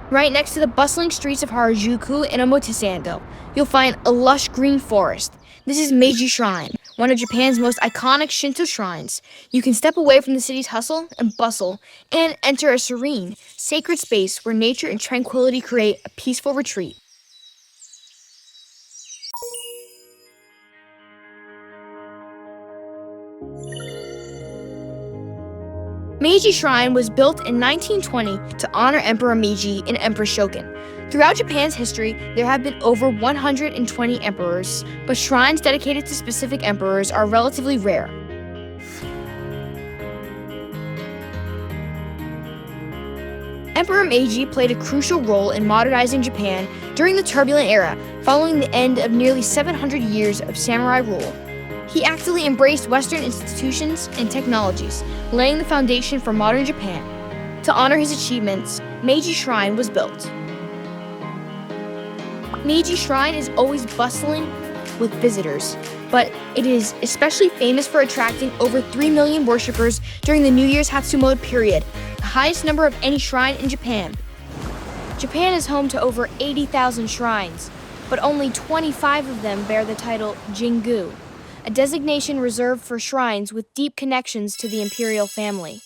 Right next to the bustling streets of Harajuku and Omotesando, you'll find a lush green forest. This is Meiji Shrine, one of Japan's most iconic Shinto shrines. You can step away from the city's hustle and bustle and enter a serene, sacred space where nature and tranquility create a peaceful retreat. Meiji Shrine was built in 1920 to honor Emperor Meiji and Empress Shoken. Throughout Japan's history, there have been over 120 emperors, but shrines dedicated to specific emperors are relatively rare. Emperor Meiji played a crucial role in modernizing Japan during the turbulent era following the end of nearly 700 years of samurai rule. He actively embraced Western institutions and technologies, laying the foundation for modern Japan. To honor his achievements, Meiji Shrine was built. Meiji Shrine is always bustling with visitors, but it is especially famous for attracting over 3 million worshippers during the New Year's Hatsumoto period, the highest number of any shrine in Japan. Japan is home to over 80,000 shrines, but only 25 of them bear the title Jingu, a designation reserved for shrines with deep connections to the Imperial family.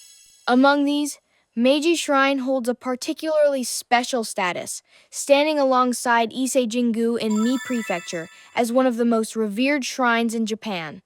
Among these, Meiji Shrine holds a particularly special status, standing alongside Ise Jingu in Mie Prefecture as one of the most revered shrines in Japan.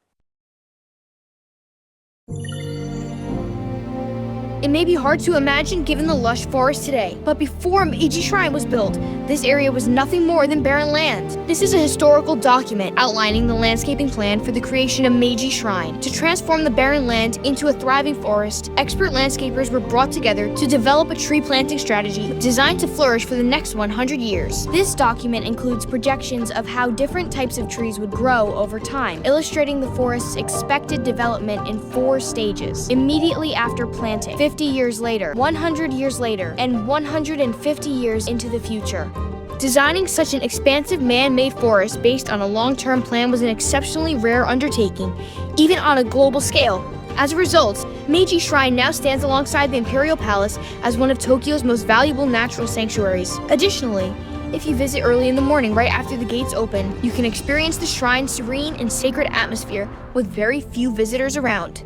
It may be hard to imagine given the lush forest today, but before Meiji Shrine was built, this area was nothing more than barren land. This is a historical document outlining the landscaping plan for the creation of Meiji Shrine. To transform the barren land into a thriving forest, expert landscapers were brought together to develop a tree planting strategy designed to flourish for the next 100 years. This document includes projections of how different types of trees would grow over time, illustrating the forest's expected development in 4 stages. Immediately after planting, 50 years later, 100 years later, and 150 years into the future. Designing such an expansive man-made forest based on a long-term plan was an exceptionally rare undertaking, even on a global scale. As a result, Meiji Shrine now stands alongside the Imperial Palace as one of Tokyo's most valuable natural sanctuaries. Additionally, if you visit early in the morning right after the gates open, you can experience the shrine's serene and sacred atmosphere with very few visitors around.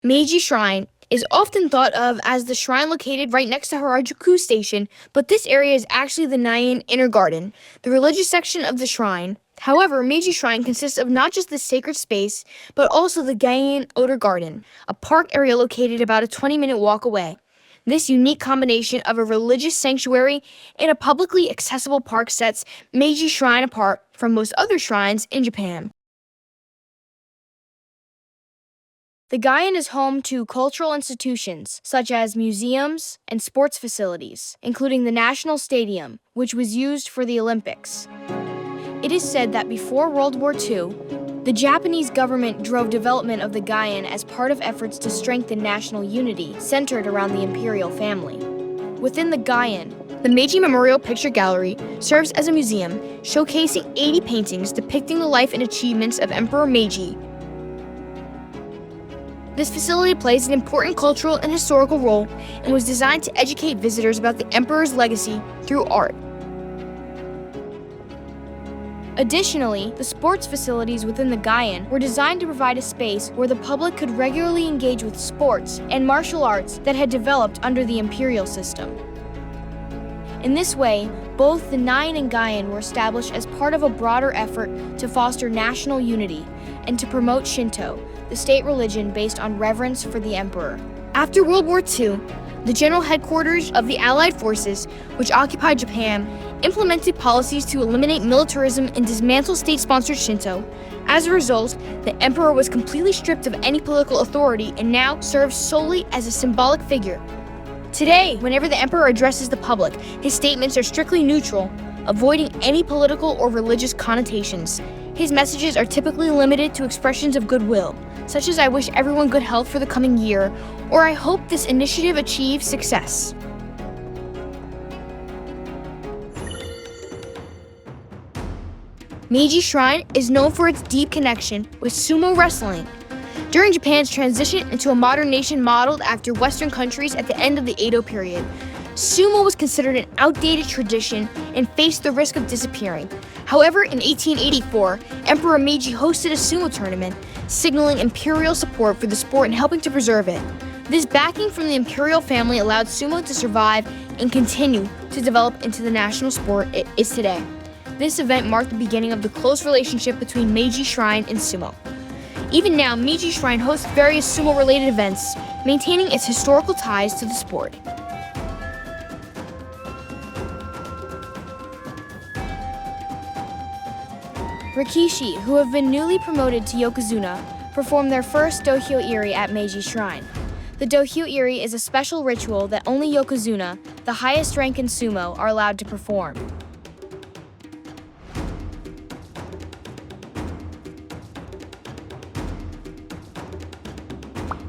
Meiji Shrine is often thought of as the shrine located right next to Harajuku Station, but this area is actually the Nyan Inner Garden, the religious section of the shrine. However, Meiji Shrine consists of not just the sacred space, but also the Nyan Outer Garden, a park area located about a 20-minute walk away. This unique combination of a religious sanctuary and a publicly accessible park sets Meiji Shrine apart from most other shrines in Japan. The Gaian is home to cultural institutions such as museums and sports facilities, including the National Stadium, which was used for the Olympics. It is said that before World War II, the Japanese government drove development of the Gaian as part of efforts to strengthen national unity centered around the Imperial family. Within the Gaian, the Meiji Memorial Picture Gallery serves as a museum showcasing 80 paintings depicting the life and achievements of Emperor Meiji. This facility plays an important cultural and historical role and was designed to educate visitors about the emperor's legacy through art. Additionally, the sports facilities within the Gaian were designed to provide a space where the public could regularly engage with sports and martial arts that had developed under the imperial system. In this way, both the Nyan and Gaian were established as part of a broader effort to foster national unity and to promote Shinto, the state religion based on reverence for the emperor. After World War II, the general headquarters of the Allied forces, which occupied Japan, implemented policies to eliminate militarism and dismantle state-sponsored Shinto. As a result, the emperor was completely stripped of any political authority and now serves solely as a symbolic figure. Today, whenever the emperor addresses the public, his statements are strictly neutral, avoiding any political or religious connotations. His messages are typically limited to expressions of goodwill, such as "I wish everyone good health for the coming year," or "I hope this initiative achieves success." Meiji Shrine is known for its deep connection with sumo wrestling. During Japan's transition into a modern nation modeled after Western countries at the end of the Edo period, sumo was considered an outdated tradition and faced the risk of disappearing. However, in 1884, Emperor Meiji hosted a sumo tournament, signaling imperial support for the sport and helping to preserve it. This backing from the imperial family allowed sumo to survive and continue to develop into the national sport it is today. This event marked the beginning of the close relationship between Meiji Shrine and sumo. Even now, Meiji Shrine hosts various sumo-related events, maintaining its historical ties to the sport. Rikishi, who have been newly promoted to Yokozuna, performed their first dohyo iri at Meiji Shrine. The dohyo iri is a special ritual that only Yokozuna, the highest rank in sumo, are allowed to perform.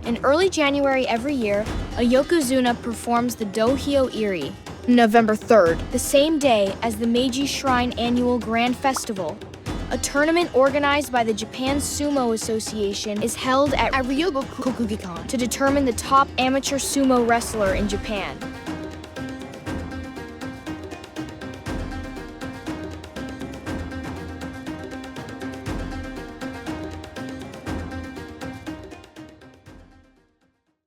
In early January every year, a Yokozuna performs the dohyo iri, November 3rd, the same day as the Meiji Shrine Annual Grand Festival. A tournament organized by the Japan Sumo Association is held at Ryogoku Kokugikan to determine the top amateur sumo wrestler in Japan.